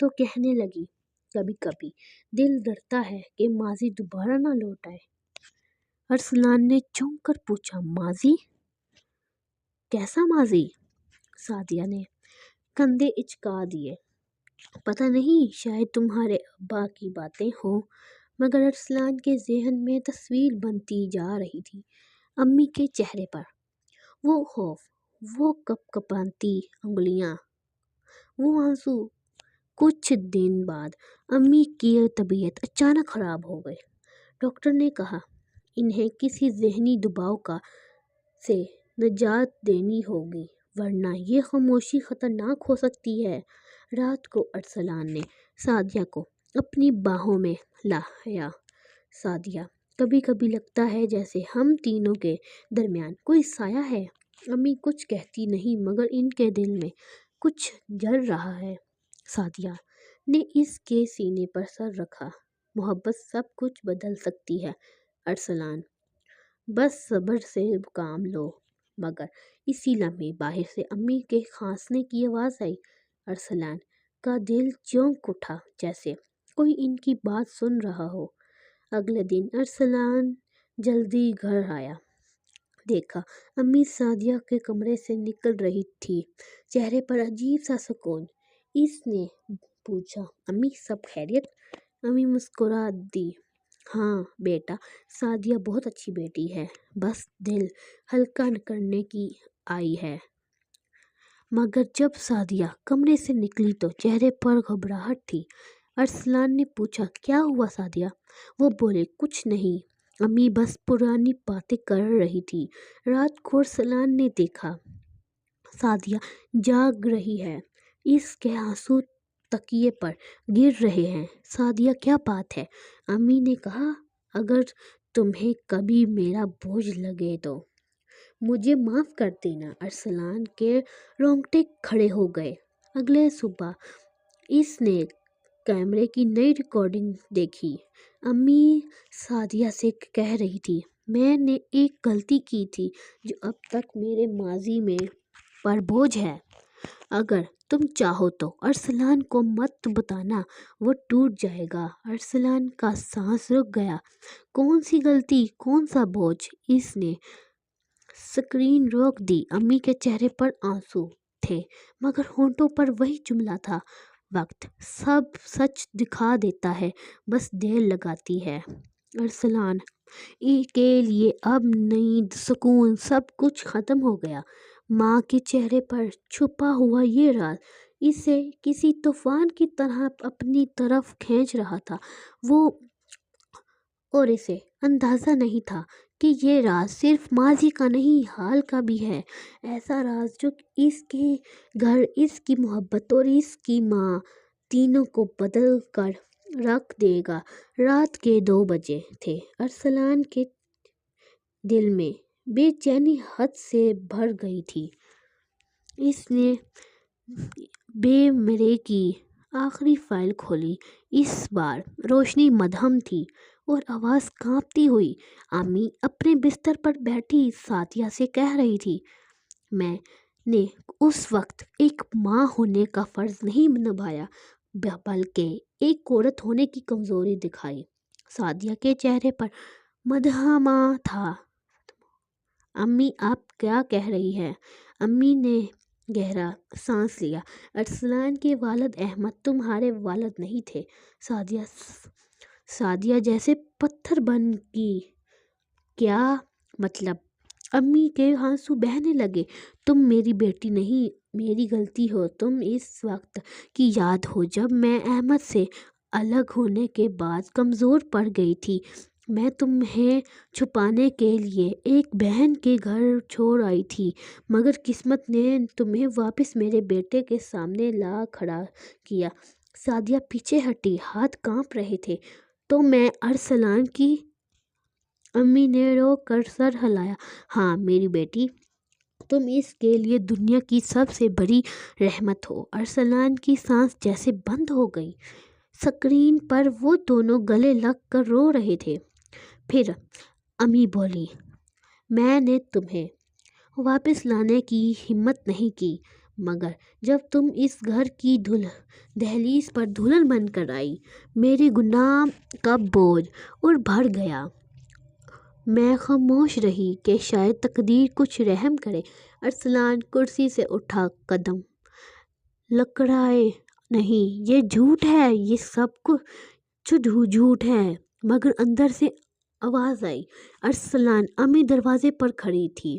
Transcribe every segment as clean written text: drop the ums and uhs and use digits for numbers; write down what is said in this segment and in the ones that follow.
تو کہنے لگی، کبھی کبھی دل ڈرتا ہے کہ ماضی دوبارہ نہ لوٹ آئے۔ ارسلان نے چونک کر پوچھا، ماضی؟ کیسا ماضی؟ سعدیہ نے کندھے اچکا دیے۔ پتہ نہیں، شاید تمہارے ابا کی باتیں ہوں، مگر ارسلان کے ذہن میں تصویر بنتی جا رہی تھی، امی کے چہرے پر وہ خوف، وہ کپکپاتی انگلیاں، وہ آنسو۔ کچھ دن بعد امی کی طبیعت اچانک خراب ہو گئی۔ ڈاکٹر نے کہا انہیں کسی ذہنی دباؤ سے نجات دینی ہوگی، ورنہ یہ خاموشی خطرناک ہو سکتی ہے۔ رات کو ارسلان نے سعدیہ کو اپنی باہوں میں لایا۔ سعدیہ، کبھی کبھی لگتا ہے جیسے ہم تینوں کے درمیان کوئی سایہ ہے۔ امی کچھ کہتی نہیں، مگر ان کے دل میں کچھ جل رہا ہے۔ سعدیہ نے اس کے سینے پر سر رکھا۔ محبت سب کچھ بدل سکتی ہے ارسلان، بس صبر سے کام لو۔ مگر اسی لمحے باہر سے امی کے کھانسنے کی آواز آئی۔ ارسلان کا دل چونک اٹھا، جیسے کوئی ان کی بات سن رہا ہو۔ اگلے دن ارسلان جلدی گھر آیا۔ دیکھا امی سعدیہ کے کمرے سے نکل رہی تھی، چہرے پر عجیب سا سکون۔ اس نے پوچھا، امی سب خیریت؟ امی مسکرا دی، ہاں بیٹا، سعدیہ بہت اچھی بیٹی ہے، بس دل ہلکا کرنے کی آئی ہے۔ مگر جب سعدیہ کمرے سے نکلی تو چہرے پر گھبراہٹ تھی۔ ارسلان نے پوچھا، کیا ہوا سعدیہ؟ وہ بولے، کچھ نہیں امی، بس پرانی باتیں کر رہی تھی۔ رات کو ارسلان نے دیکھا سعدیہ جاگ رہی ہے، اس کے آنسو تکیے پر گر رہے ہیں۔ سعدیہ، کیا بات ہے؟ امی نے کہا، اگر تمہیں کبھی میرا بوجھ لگے تو مجھے معاف کر دینا۔ ارسلان کے رونگٹے کھڑے ہو گئے۔ اگلے صبح اس نے کیمرے کی نئی ریکارڈنگ دیکھی۔ امی سعدیہ سے کہہ رہی تھی، میں نے ایک غلطی کی تھی جو اب تک میرے ماضی میں پر بوجھ ہے۔ اگر تم چاہو تو ارسلان کو مت بتانا، وہ ٹوٹ جائے گا۔ ارسلان کا سانس رک گیا۔ کون سی غلطی، کون سا بوجھ؟ اس نے سکرین روک دی۔ امی کے چہرے پر آنسو تھے، مگر ہونٹوں پر وہی جملہ تھا، وقت سب سچ دکھا دیتا ہے، بس دیر لگاتی ہے۔ ارسلان کے لیے اب نیند، سکون، سب کچھ ختم ہو گیا۔ ماں کے چہرے پر چھپا ہوا یہ راز اسے کسی طوفان کی طرح اپنی طرف کھینچ رہا تھا، اور اسے اندازہ نہیں تھا کہ یہ راز صرف ماضی کا نہیں، حال کا بھی ہے۔ ایسا راز جو اس کے گھر، اس کی محبت اور اس کی ماں تینوں کو بدل کر رکھ دے گا۔ رات کے 2 بجے تھے۔ ارسلان کے دل میں بے چینی حد سے بھر گئی تھی۔ اس نے بیمرے کی آخری فائل کھولی۔ اس بار روشنی مدھم تھی اور آواز کانپتی ہوئی امی اپنے بستر پر بیٹھی سعدیہ سے کہہ رہی تھی، میں نے اس وقت ایک ماں ہونے کا فرض نہیں نبھایا، بلکہ ایک عورت ہونے کی کمزوری دکھائی۔ سعدیہ کے چہرے پر مدھما تھا۔ امی، آپ کیا کہہ رہی ہیں؟ امی نے گہرا سانس لیا۔ ارسلان کے والد احمد تمہارے والد نہیں تھے۔ سعدیہ جیسے پتھر بن گئی۔ کیا مطلب؟ امی کے آنسو بہنے لگے۔ تم میری بیٹی نہیں، میری غلطی ہو۔ تم اس وقت کی یاد ہو جب میں احمد سے الگ ہونے کے بعد کمزور پڑ گئی تھی۔ میں تمہیں چھپانے کے لیے ایک بہن کے گھر چھوڑ آئی تھی، مگر قسمت نے تمہیں واپس میرے بیٹے کے سامنے لا کھڑا کیا۔ سعدیہ پیچھے ہٹی، ہاتھ کانپ رہے تھے۔ تو میں ارسلان کی؟ امی نے رو کر سر ہلایا۔ ہاں میری بیٹی، تم اس کے لیے دنیا کی سب سے بڑی رحمت ہو۔ ارسلان کی سانس جیسے بند ہو گئی۔ سکرین پر وہ دونوں گلے لگ کر رو رہے تھے۔ پھر امی بولی، میں نے تمہیں واپس لانے کی ہمت نہیں کی، مگر جب تم اس گھر کی دہلیز پر دلہن بن کر آئی، میرے گناہ کا بوجھ اور بڑھ گیا۔ میں خاموش رہی کہ شاید تقدیر کچھ رحم کرے۔ ارسلان کرسی سے اٹھا، قدم لکڑائے، نہیں، یہ جھوٹ ہے، یہ سب کچھ جھوٹ ہے۔ مگر اندر سے آواز آئی، ارسلان! امی دروازے پر کھڑی تھی،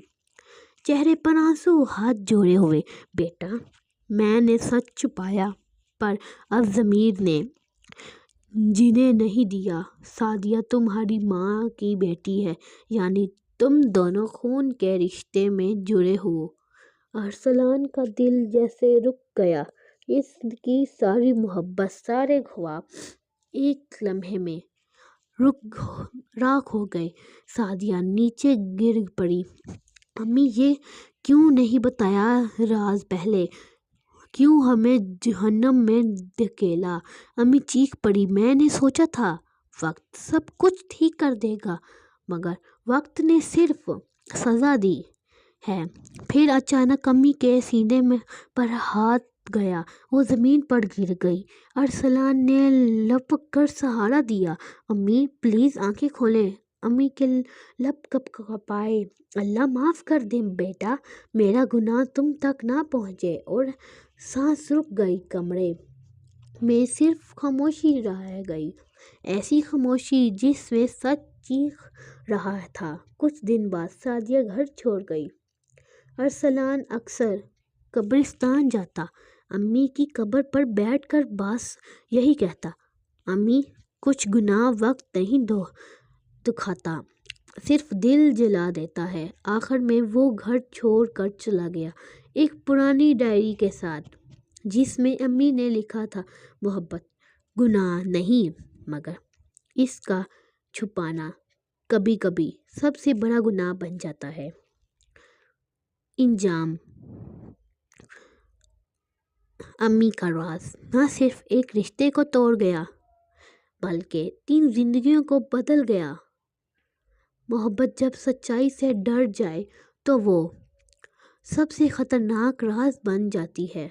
چہرے پر آنسو، ہاتھ جوڑے ہوئے۔ بیٹا، میں نے سچ چھپایا، پر اب ضمیر نے جینے نہیں دیا۔ سعدیہ تمہاری ماں کی بیٹی ہے، یعنی تم دونوں خون کے رشتے میں جڑے ہو۔ ارسلان کا دل جیسے رک گیا۔ اس کی ساری محبت، سارے خواب ایک لمحے میں راکھ ہو گئے۔ سعدیہ نیچے گر پڑی۔ امی، یہ کیوں نہیں بتایا راز پہلے؟ کیوں ہمیں جہنم میں دھکیلا؟ امی چیخ پڑی۔ میں نے سوچا تھا وقت سب کچھ ٹھیک کر دے گا، مگر وقت نے صرف سزا دی ہے۔ پھر اچانک امی کے سینے پر ہاتھ گیا، وہ زمین پر گر گئی۔ ارسلان نے لپک کر سہارا دیا۔ امی پلیز آنکھیں کھولیں۔ امی کے لب کپ کپائے۔ اللہ معاف کر دے بیٹا، میرا گناہ تم تک نہ پہنچے۔ اور سانس رک گئی۔ کمرے میں صرف خاموشی رہ گئی، ایسی خاموشی جس میں سچ چیخ رہا تھا۔ کچھ دن بعد سعدیہ گھر چھوڑ گئی۔ ارسلان اکثر قبرستان جاتا، امی کی قبر پر بیٹھ کر بس یہی کہتا، امی، کچھ گناہ وقت نہیں دکھاتا، صرف دل جلا دیتا ہے۔ آخر میں وہ گھر چھوڑ کر چلا گیا، ایک پرانی ڈائری کے ساتھ، جس میں امی نے لکھا تھا، محبت گناہ نہیں، مگر اس کا چھپانا کبھی کبھی سب سے بڑا گناہ بن جاتا ہے۔ انجام: امی کا راز نہ صرف ایک رشتے کو توڑ گیا، بلکہ 3 زندگیوں کو بدل گیا۔ محبت جب سچائی سے ڈر جائے تو وہ سب سے خطرناک راز بن جاتی ہے۔